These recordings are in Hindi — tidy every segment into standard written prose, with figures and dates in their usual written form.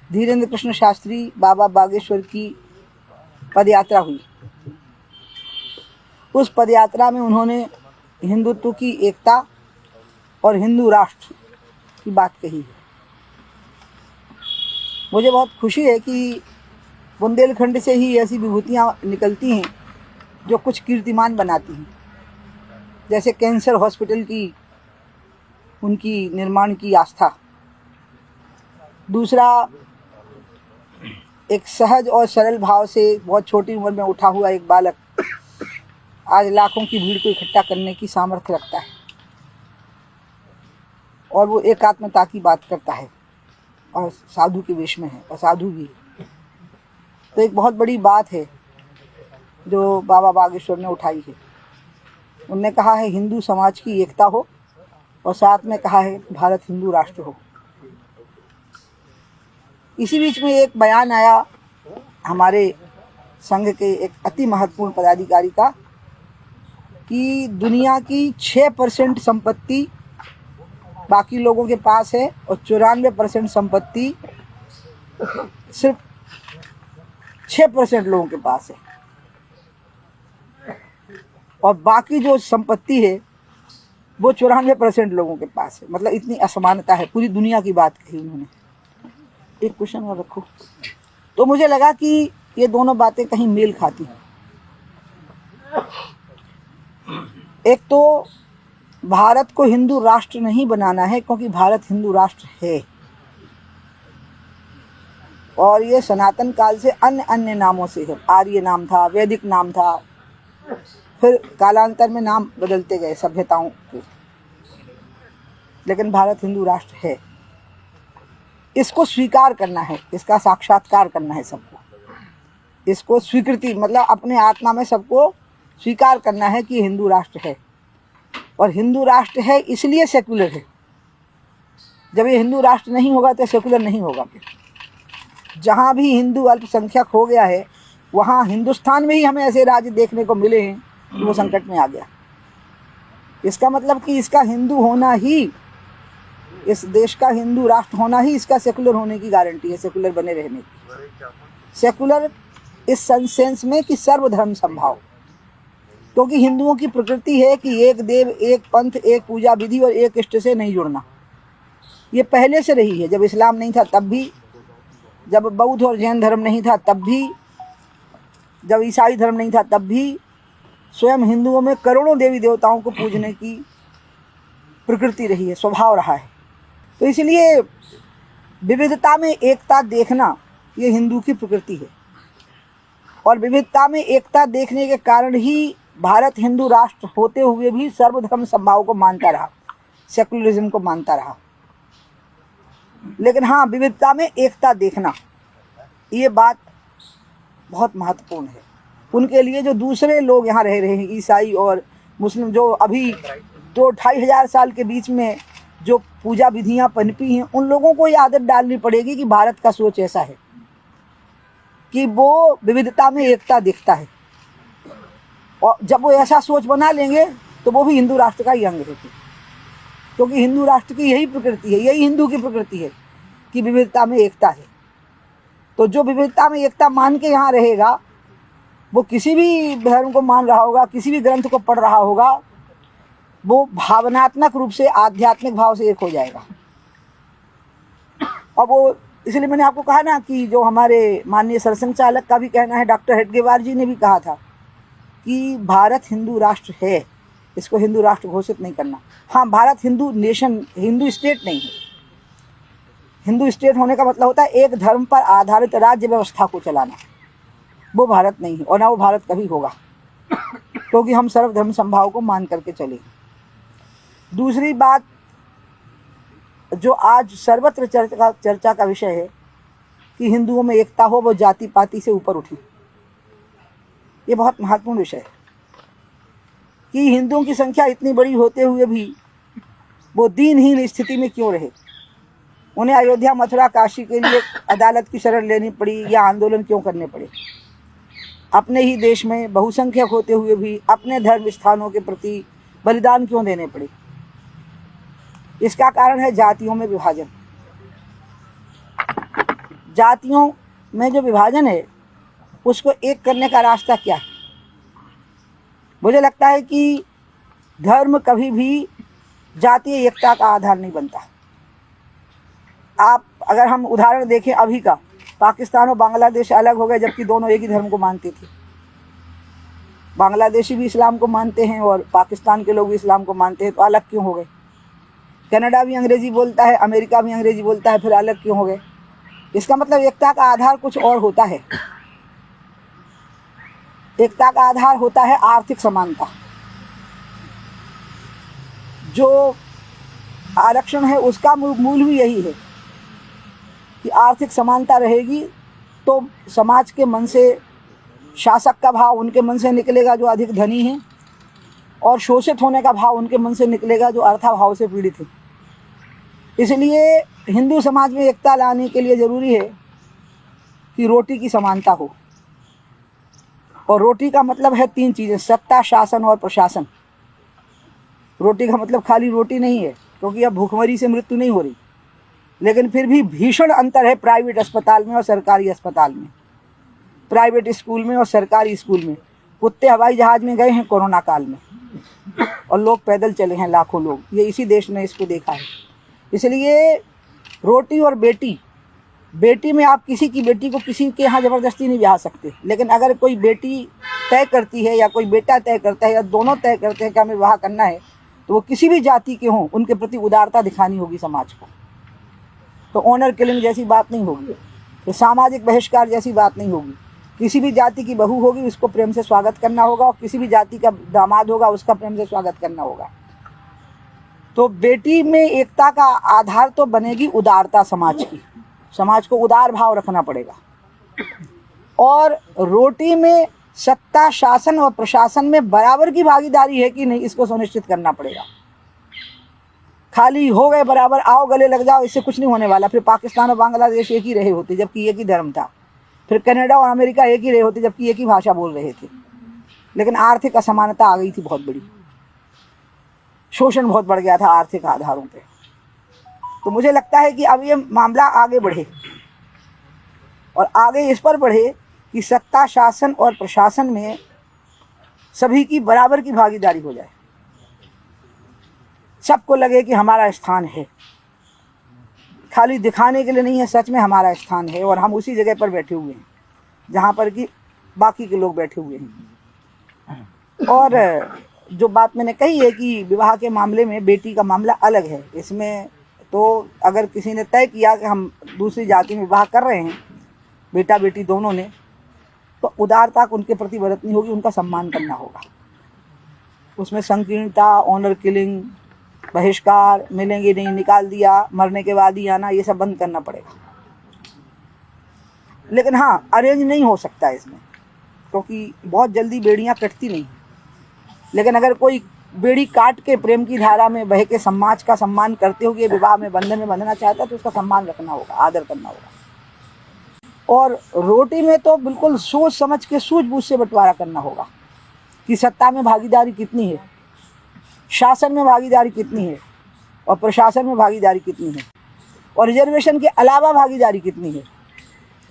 धीरेन्द्र कृष्ण शास्त्री बाबा बागेश्वर की पदयात्रा हुई। उस पदयात्रा में उन्होंने हिंदुत्व की एकता और हिंदू राष्ट्र की बात कही है। मुझे बहुत खुशी है कि बुंदेलखंड से ही ऐसी विभूतियाँ निकलती हैं जो कुछ कीर्तिमान बनाती हैं, जैसे कैंसर हॉस्पिटल की उनकी निर्माण की आस्था। दूसरा, एक सहज और सरल भाव से बहुत छोटी उम्र में उठा हुआ एक बालक आज लाखों की भीड़ को इकट्ठा करने की सामर्थ्य रखता है और वो एकात्मता की बात करता है और साधु के वेश में है और साधु भी है। तो एक बहुत बड़ी बात है जो बाबा बागेश्वर ने उठाई है। उनने कहा है हिंदू समाज की एकता हो और साथ में कहा है भारत हिंदू राष्ट्र हो। इसी बीच में एक बयान आया हमारे संघ के एक अति महत्वपूर्ण पदाधिकारी का कि दुनिया की 6% संपत्ति बाकी लोगों के पास है और 94% संपत्ति सिर्फ 6% लोगों के पास है, और बाकी जो संपत्ति है वो 94% लोगों के पास है। मतलब इतनी असमानता है, पूरी दुनिया की बात कही उन्होंने। एक क्वेश्चन और रखो। तो मुझे लगा कि ये दोनों बातें कहीं मेल खाती हैं। एक तो भारत को हिंदू राष्ट्र नहीं बनाना है क्योंकि भारत हिंदू राष्ट्र है, और ये सनातन काल से अन्य नामों से है। आर्य नाम था, वैदिक नाम था, फिर कालांतर में नाम बदलते गए सभ्यताओं के, लेकिन भारत हिंदू राष्ट्र है। इसको स्वीकार करना है, इसका साक्षात्कार करना है सबको, इसको स्वीकृति मतलब अपने आत्मा में सबको स्वीकार करना है कि हिंदू राष्ट्र है। और हिंदू राष्ट्र है इसलिए सेकुलर है। जब ये हिंदू राष्ट्र नहीं होगा तो सेकुलर नहीं होगा। जहाँ भी हिंदू अल्पसंख्यक हो गया है वहाँ हिंदुस्तान में ही हमें ऐसे राज्य देखने को मिले हैं कि वो संकट में आ गया। इसका मतलब कि इसका हिंदू होना ही, इस देश का हिंदू राष्ट्र होना ही इसका सेकुलर होने की गारंटी है, सेकुलर बने रहने की। सेकुलर इस सेंस में कि सर्वधर्म संभाव, क्योंकि हिंदुओं की प्रकृति है कि एक देव, एक पंथ, एक पूजा विधि और एक इष्ट से नहीं जुड़ना। ये पहले से रही है। जब इस्लाम नहीं था तब भी, जब बौद्ध और जैन धर्म नहीं था तब भी, जब ईसाई धर्म नहीं था तब भी, स्वयं हिंदुओं में करोड़ों देवी देवताओं को पूजने की प्रकृति रही है, स्वभाव रहा है। तो इसलिए विविधता में एकता देखना ये हिंदू की प्रकृति है, और विविधता में एकता देखने के कारण ही भारत हिंदू राष्ट्र होते हुए भी सर्वधर्म संभाव को मानता रहा, सेकुलरिज्म को मानता रहा। लेकिन हाँ, विविधता में एकता देखना ये बात बहुत महत्वपूर्ण है उनके लिए जो दूसरे लोग यहाँ रह रहे हैं, ईसाई और मुस्लिम, जो अभी 2-2.5 हज़ार साल के बीच में जो पूजा विधियाँ पनपी हैं, उन लोगों को ये आदत डालनी पड़ेगी कि भारत का सोच ऐसा है कि वो विविधता में एकता दिखता है। और जब वो ऐसा सोच बना लेंगे तो वो भी हिंदू राष्ट्र का ही अंग है, क्योंकि हिंदू राष्ट्र की यही प्रकृति है, यही हिंदू की प्रकृति है कि विविधता में एकता है। तो जो विविधता में एकता मान के यहाँ रहेगा वो किसी भी धर्म को मान रहा होगा, किसी भी ग्रंथ को पढ़ रहा होगा, वो भावनात्मक रूप से आध्यात्मिक भाव से एक हो जाएगा। और वो इसलिए मैंने आपको कहा ना कि जो हमारे माननीय सरसंघ चालक का भी कहना है, डॉक्टर हेडगेवार जी ने भी कहा था कि भारत हिंदू राष्ट्र है, इसको हिंदू राष्ट्र घोषित नहीं करना। हाँ, भारत हिंदू नेशन, हिंदू स्टेट नहीं है। हिंदू स्टेट होने का मतलब होता है एक धर्म पर आधारित राज्य व्यवस्था को चलाना। वो भारत नहीं है और ना वो भारत कभी होगा, क्योंकि हम सर्वधर्म संभाव को मान करके चले। दूसरी बात जो आज सर्वत्र चर्चा का विषय है कि हिंदुओं में एकता हो, वो जाति पाति से ऊपर उठी। ये बहुत महत्वपूर्ण विषय है कि हिंदुओं की संख्या इतनी बड़ी होते हुए भी वो दीनहीन स्थिति में क्यों रहे। उन्हें अयोध्या, मथुरा, काशी के लिए अदालत की शरण लेनी पड़ी या आंदोलन क्यों करने पड़े। अपने ही देश में बहुसंख्यक होते हुए भी अपने धर्म स्थानों के प्रति बलिदान क्यों देने पड़े। इसका कारण है जातियों में विभाजन। जातियों में जो विभाजन है उसको एक करने का रास्ता क्या है? मुझे लगता है कि धर्म कभी भी जातीय एकता का आधार नहीं बनता। आप अगर हम उदाहरण देखें अभी का, पाकिस्तान और बांग्लादेश अलग हो गए जबकि दोनों एक ही धर्म को मानते थे। बांग्लादेशी भी इस्लाम को मानते हैं और पाकिस्तान के लोग भी इस्लाम को मानते हैं, तो अलग क्यों हो गए? कनाडा भी अंग्रेज़ी बोलता है, अमेरिका भी अंग्रेज़ी बोलता है, फिर अलग क्यों हो गए? इसका मतलब एकता का आधार कुछ और होता है। एकता का आधार होता है आर्थिक समानता। जो आरक्षण है उसका मूल भी यही है कि आर्थिक समानता रहेगी तो समाज के मन से शासक का भाव उनके मन से निकलेगा जो अधिक धनी हैं, और शोषित होने का भाव उनके मन से निकलेगा जो अर्थाभाव से पीड़ित हैं। इसलिए हिंदू समाज में एकता लाने के लिए ज़रूरी है कि रोटी की समानता हो। और रोटी का मतलब है 3 चीज़ें: सत्ता, शासन और प्रशासन। रोटी का मतलब खाली रोटी नहीं है, क्योंकि अब भूखमरी से मृत्यु नहीं हो रही, लेकिन फिर भी भीषण अंतर है प्राइवेट अस्पताल में और सरकारी अस्पताल में, प्राइवेट स्कूल में और सरकारी स्कूल में। कुत्ते हवाई जहाज़ में गए हैं कोरोना काल में, और लोग पैदल चले हैं लाखों लोग। ये इसी देश ने इसको देखा है। इसलिए रोटी और बेटी में आप किसी की बेटी को किसी के यहाँ ज़बरदस्ती नहीं ब्याह सकते, लेकिन अगर कोई बेटी तय करती है या कोई बेटा तय करता है या दोनों तय करते हैं कि हमें विवाह करना है, तो वो किसी भी जाति के हों, उनके प्रति उदारता दिखानी होगी समाज को। तो ऑनर किलिंग जैसी बात नहीं होगी, तो सामाजिक बहिष्कार जैसी बात नहीं होगी। किसी भी जाति की बहू होगी उसको प्रेम से स्वागत करना होगा, और किसी भी जाति का दामाद होगा उसका प्रेम से स्वागत करना होगा। तो बेटी में एकता का आधार तो बनेगी उदारता समाज की। समाज को उदार भाव रखना पड़ेगा। और रोटी में सत्ता, शासन और प्रशासन में बराबर की भागीदारी है कि नहीं, इसको सुनिश्चित करना पड़ेगा। खाली हो गए बराबर, आओ गले लग जाओ, इससे कुछ नहीं होने वाला। फिर पाकिस्तान और बांग्लादेश एक ही रहे होते जबकि एक ही धर्म था, फिर कनाडा और अमेरिका एक ही रहे होते जबकि एक ही भाषा बोल रहे थे, लेकिन आर्थिक असमानता आ गई थी बहुत बड़ी, शोषण बहुत बढ़ गया था आर्थिक आधारों पे। तो मुझे लगता है कि अब ये मामला आगे बढ़े, और आगे इस पर बढ़े कि सत्ता, शासन और प्रशासन में सभी की बराबर की भागीदारी हो जाए। सबको लगे कि हमारा स्थान है, खाली दिखाने के लिए नहीं है, सच में हमारा स्थान है और हम उसी जगह पर बैठे हुए हैं जहाँ पर कि बाकी के लोग बैठे हुए हैं। और जो बात मैंने कही है कि विवाह के मामले में बेटी का मामला अलग है, इसमें तो अगर किसी ने तय किया कि हम दूसरी जाति में विवाह कर रहे हैं, बेटा बेटी दोनों ने, तो उदारता उनके प्रति बरतनी होगी, उनका सम्मान करना होगा। उसमें संकीर्णता, ऑनर किलिंग, बहिष्कार, मिलेंगे नहीं, निकाल दिया, मरने के बाद ही आना, ये सब बंद करना पड़ेगा। लेकिन हाँ, अरेंज नहीं हो सकता इसमें, क्योंकि बहुत जल्दी बेड़ियाँ कटती नहीं। लेकिन अगर कोई बेड़ी काट के प्रेम की धारा में बह के समाज का सम्मान करते हुए विवाह में बंधन में बंधना चाहता है, तो उसका सम्मान रखना होगा, आदर करना होगा। और रोटी में तो बिल्कुल सोच समझ के सूझबूझ से बंटवारा करना होगा कि सत्ता में भागीदारी कितनी है, शासन में भागीदारी कितनी है, और प्रशासन में भागीदारी कितनी है, और रिजर्वेशन के अलावा भागीदारी कितनी है।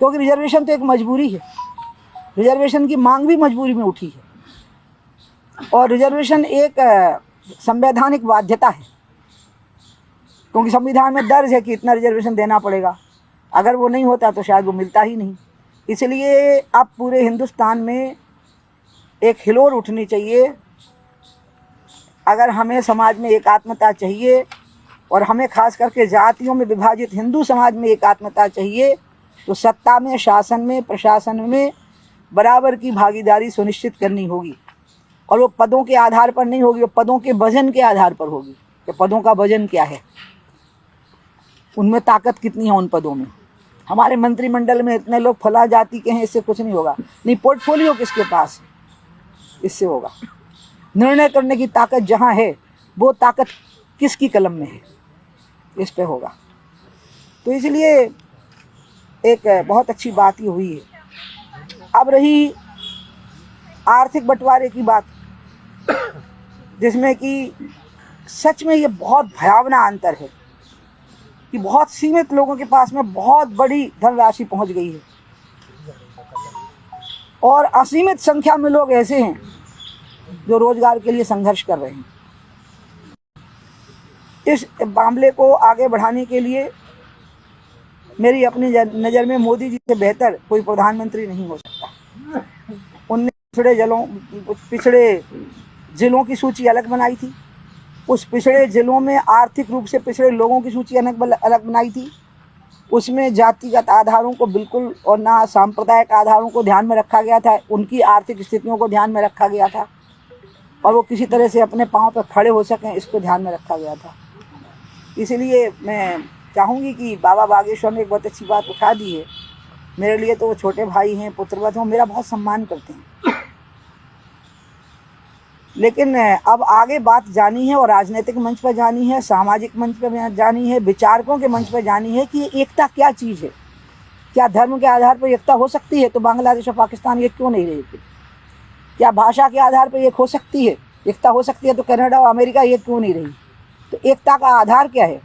क्योंकि रिजर्वेशन तो एक मजबूरी है, रिजर्वेशन की मांग भी मजबूरी में उठी है, और रिजर्वेशन एक संवैधानिक बाध्यता है, क्योंकि संविधान में दर्ज है कि इतना रिजर्वेशन देना पड़ेगा। अगर वो नहीं होता तो शायद वो मिलता ही नहीं। इसलिए अब पूरे हिंदुस्तान में एक हिलोर उठनी चाहिए। अगर हमें समाज में एकात्मता चाहिए, और हमें खास करके जातियों में विभाजित हिंदू समाज में एकात्मता चाहिए, तो सत्ता में, शासन में, प्रशासन में बराबर की भागीदारी सुनिश्चित करनी होगी। और वो पदों के आधार पर नहीं होगी, वो पदों के वजन के आधार पर होगी कि पदों का वजन क्या है, उनमें ताकत कितनी है उन पदों में। हमारे मंत्रिमंडल में इतने लोग फला जाति के हैं, इससे कुछ नहीं होगा। नहीं, पोर्टफोलियो किसके पास, इससे होगा। निर्णय करने की ताकत जहाँ है, वो ताकत किसकी कलम में है, इस पे होगा। तो इसलिए एक बहुत अच्छी बात ही हुई है। अब रही आर्थिक बंटवारे की बात, जिसमें कि सच में ये बहुत भयावना अंतर है कि बहुत सीमित लोगों के पास में बहुत बड़ी धनराशि पहुंच गई है और असीमित संख्या में लोग ऐसे हैं जो रोजगार के लिए संघर्ष कर रहे हैं। इस मामले को आगे बढ़ाने के लिए मेरी अपनी नज़र में मोदी जी से बेहतर कोई प्रधानमंत्री नहीं हो सकता। उनने पिछड़े जिलों की सूची अलग बनाई थी, उस पिछड़े जिलों में आर्थिक रूप से पिछड़े लोगों की सूची अलग बनाई थी, उसमें जातिगत आधारों को बिल्कुल और ना सांप्रदायिक आधारों को ध्यान में रखा गया था, उनकी आर्थिक स्थितियों को ध्यान में रखा गया था और वो किसी तरह से अपने पाँव पर खड़े हो सकें इसको ध्यान में रखा गया था। इसलिए मैं चाहूँगी कि बाबा बागेश्वर ने एक बहुत अच्छी बात उठा दी है। मेरे लिए तो वो छोटे भाई हैं, पुत्रवत हैं, मेरा बहुत सम्मान करते हैं, लेकिन अब आगे बात जानी है और राजनीतिक मंच पर जानी है, सामाजिक मंच पर जानी है, विचारकों के मंच पर जानी है कि एकता क्या चीज़ है। क्या धर्म के आधार पर एकता हो सकती है? तो बांग्लादेश और पाकिस्तान एक क्यों नहीं रही थी? क्या भाषा के आधार पर एक हो सकती है, एकता हो सकती है? तो कनाडा और अमेरिका एक क्यों नहीं रही? तो एकता का आधार क्या है?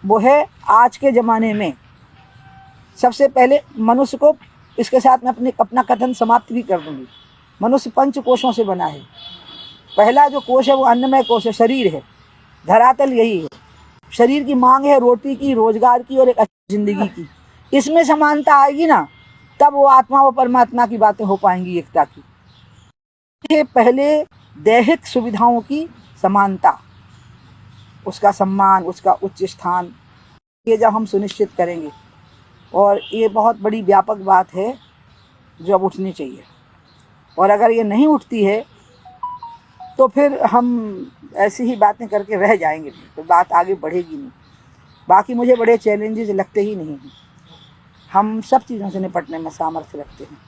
वो है आज के ज़माने में सबसे पहले मनुष्य को, इसके साथ मैं अपना कथन समाप्त भी कर दूँगी। मनुष्य 5 कोशों से बना है। पहला जो कोश है वो अन्नमय कोश है, शरीर है, धरातल यही है। शरीर की मांग है रोटी की, रोजगार की और एक अच्छी जिंदगी की। इसमें समानता आएगी ना, तब वो आत्मा व परमात्मा की बातें हो पाएंगी, एकता की। ये पहले दैहिक सुविधाओं की समानता, उसका सम्मान, उसका उच्च स्थान, ये जब हम सुनिश्चित करेंगे, और ये बहुत बड़ी व्यापक बात है जो अब उठनी चाहिए, और अगर ये नहीं उठती है तो फिर हम ऐसी ही बातें करके रह जाएंगे, तो बात आगे बढ़ेगी नहीं। बाकी मुझे बड़े चैलेंजेस लगते ही नहीं हैं, हम सब चीज़ों से निपटने में सामर्थ्य रखते हैं।